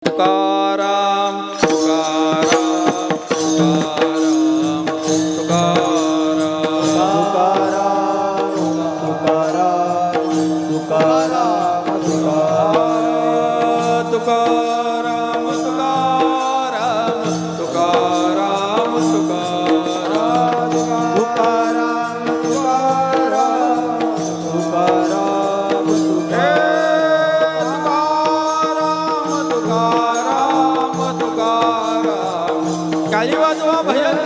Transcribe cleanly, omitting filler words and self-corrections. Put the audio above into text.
तुकाराम तुकाराम तुकाराम तुकाराम तुकाराम तुकाराम तुकाराम तुकाराम तुकाराम तुकाराम तुकाराम तुकाराम काली वाजवा भजन